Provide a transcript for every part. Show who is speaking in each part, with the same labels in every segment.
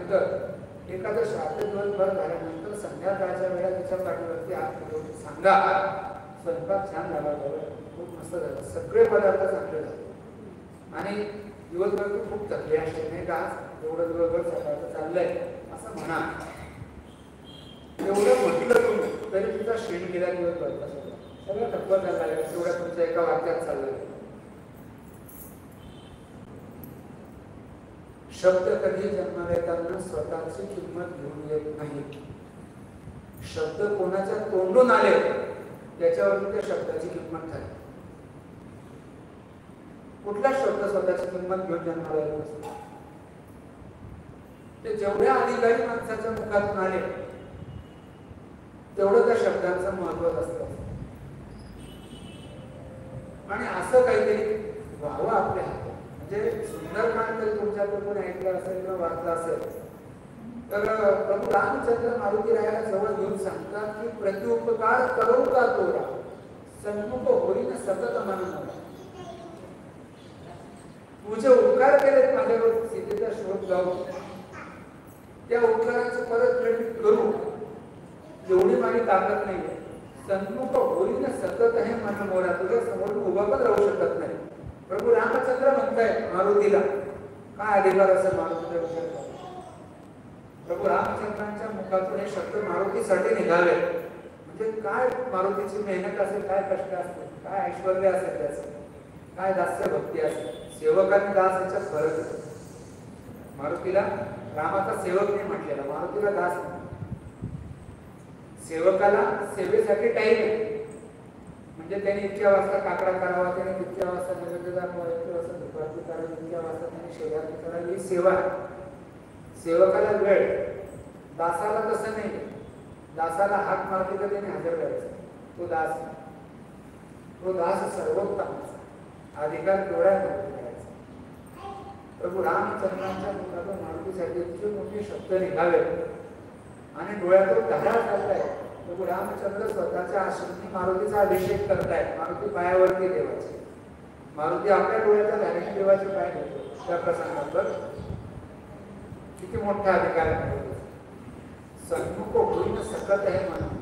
Speaker 1: झाल्यानंतर एखादं श्राद्ध दिवसभर झाल्यानंतर संध्याकाळच्या वेळा त्याच्या पाठीवरती हात फिरवून सांगा स्वयंपाक छान झाला बरं, खूप मस्त झालं, सगळे पदार्थ चांगले झाले आणि दिवसभर तू खूप थकली असते नाही का, एवढं दिवसभर सकाळचं चाललंय असं म्हणा. एवढं म्हटलं तुम्ही तरी तुझा श्रेण गेला दिवसभर सगळं थकवा झाला तेवढ्या तुमच्या एका वाक्यात चाललंय. शब्द कधी जन्माला येताना स्वतःची किंमत घेऊन येत नाही. शब्द कोणाच्या तोंडून आले त्याच्यावरती त्या शब्दाची किंमत ठरते. कुठला शब्द स्वतःची किंमत घेऊन जन्माला येत नसतो. ते जेवढ्या अधिकारी माणसाच्या मुखातून आले तेवढं त्या शब्दांचं महत्व असतं. आणि असं काहीतरी व्हावं आपल्या हातात. म्हणजे सुंदरकांड जर तुमच्याकडून ऐकलं असेल किंवा वाचलं असेल तर प्रभू रामचंद्र मारुती रायाला जवळ घेऊन सांगतात की प्रत्युपकार करू का तोरा सन्मुख होईन सतत मनन. तुझे उपकार केलेत माझ्यावर सीतेचा शोध लावून त्या उपकाराचं परत क्रेडिट करू एवढी माझी ताकद नाहीये. सन्मुख होईन सतत हे मन मोरा, तुझ्या समोर उभा पण राहू शकत नाही. प्रभू रामचंद्र म्हणताय मारुतीला, काय अधिकार असेल मारुतीचा विचार करा. प्रभू रामचंद्रांच्या मुखातून हे शब्द मारुतीसाठी निघाले म्हणजे काय मारुतीची मेहनत असेल, काय कष्ट असतील, काय ऐश्वर्य असेल त्याचं, काय दास्य भक्ती असेल. सेवक आणि दास याच्यात फरक आहे. मारुतीला रामाचा सेवक नाही म्हटलेला, मारुतीला दास नाही. सेवकाला सेवेसाठी टाईम आहे म्हणजे त्याने इतक्या वाजता काकडा करावा, त्याने तितक्या वाजता नैवेद्य दाखवा, इतक्या वाजता दुपारची करावी, इतक्या वाजता त्याने शेजारची करावी, ही सेवा. सेवकाला वेळ, दासाला तसं नाही. दासाला हात मारते तर त्याने हजर व्हायचं, तो दास. तो दास सर्वोत्तम अधिकार डोळ्यात करायचा. प्रभू रामचंद्रांच्या मुखातून मारुतीसाठी इतके मोठे शब्द निघाले आणि डोळ्यातून धारा चालताय. प्रभू रामचंद्र स्वतःच्या आश्रमी मारुतीचा अभिषेक करतायत. मारुती पायावरती देवाचे, मारुती आपल्या डोळ्याच्या धारेने देवाचे पाय घेतो. त्या प्रसंगावर किती मोठा अधिकार आहे. सन्मुख होईन सकत आहे मन.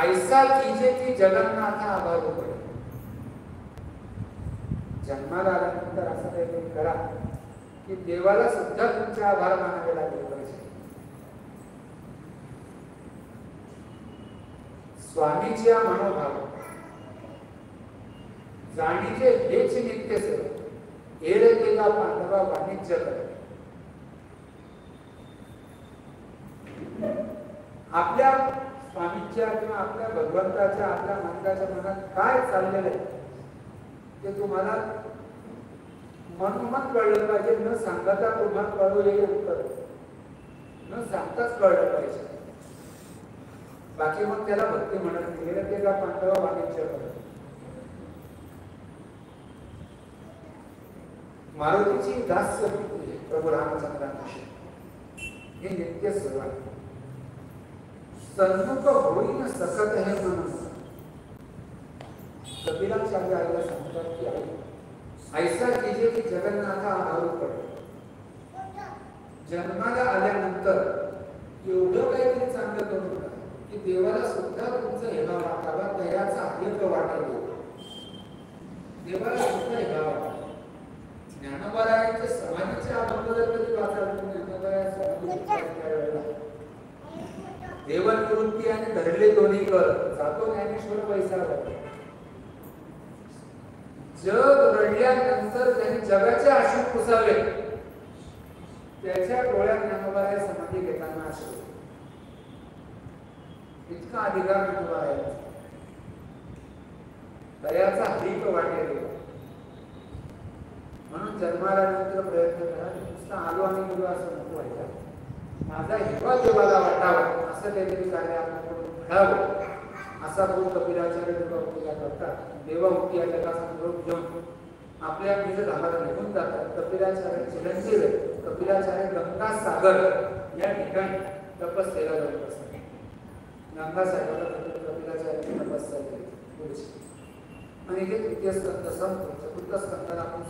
Speaker 1: ऐसा कीजे की जगन्नाथा आभार पडे. जन्माला आल्यानंतर असं काहीतरी करा की देवाला सुद्धा तुमचे आभार मानावे लागले पाहिजे. स्वामीची मनोभाव जाणीचे हेच नित्य सेवा एरे केला पांडवा वाणिज्य कर. आपल्या स्वामीच्या किंवा आपल्या भगवंताच्या आपल्या मंत्राच्या मनात काय चाललेलं आहे ते तुम्हाला मनोमन कळलं पाहिजे. न सांगता तुम्हाला कळू येईल उत्तर, न सांगताच कळलं पाहिजे. बाकी मग त्याला भक्ती म्हणत नाही. गेलं ते का पांडवा वाणिज्य करत. मारुतीची दास्य भक्ती प्रभू रामचंद्रांची ही नित्य सेवा. सन्मुख होईन सकत हे म्हणून कपिलाचार्य आईला सांगतात की आई ऐसा कीजिए की जगन्नाथा आभार पडे. जन्माला आल्यानंतर एवढं काहीतरी चांगलं करू नका की देवाला सुद्धा तुमचं हेवा वाटावा, दयाचा अभियोग वाटावा. देवाला सुद्धा हेवा वाटावा. ज्ञानोबारायांचे समाधीचे अभंग जर कधी वाचाल देवनिवृत्ती आणि धरले दोन्ही कर जातो ज्ञानेश्वर पैसा जातो. जग रडल्यानंतर त्यांनी जगाचे अश्रू पुसावे, त्याच्या डोळ्यात ज्ञानोबाराय समाधी घेताना अश्रू. इतका अधिकार ज्ञानोबारायांचा. दयाचा हरीप वाटेल म्हणून जन्माल्यानंतर प्रयत्न करा. नुसतं आलो आणि गेलो असं नको व्हायचं. माझा हिवा देवाला वाटावा असं काहीतरी कार्य आपल्याकडून घडावं असा तो कपिलाचार्य देवाभक्तीला करतात. देवाभक्ती या जगाचा निरोप घेऊन आपल्या निज धामाला निघून जातात. कपिलाचार्य चिरंजीव कपिलाचार्य गंगासागर या ठिकाणी तपस्येला जात असतात. गंगासागराला कपिलाचार्य तपस्या केली आणि हे तृतीय स्कंद संपतो. चतुर्थ स्कंदाला आपण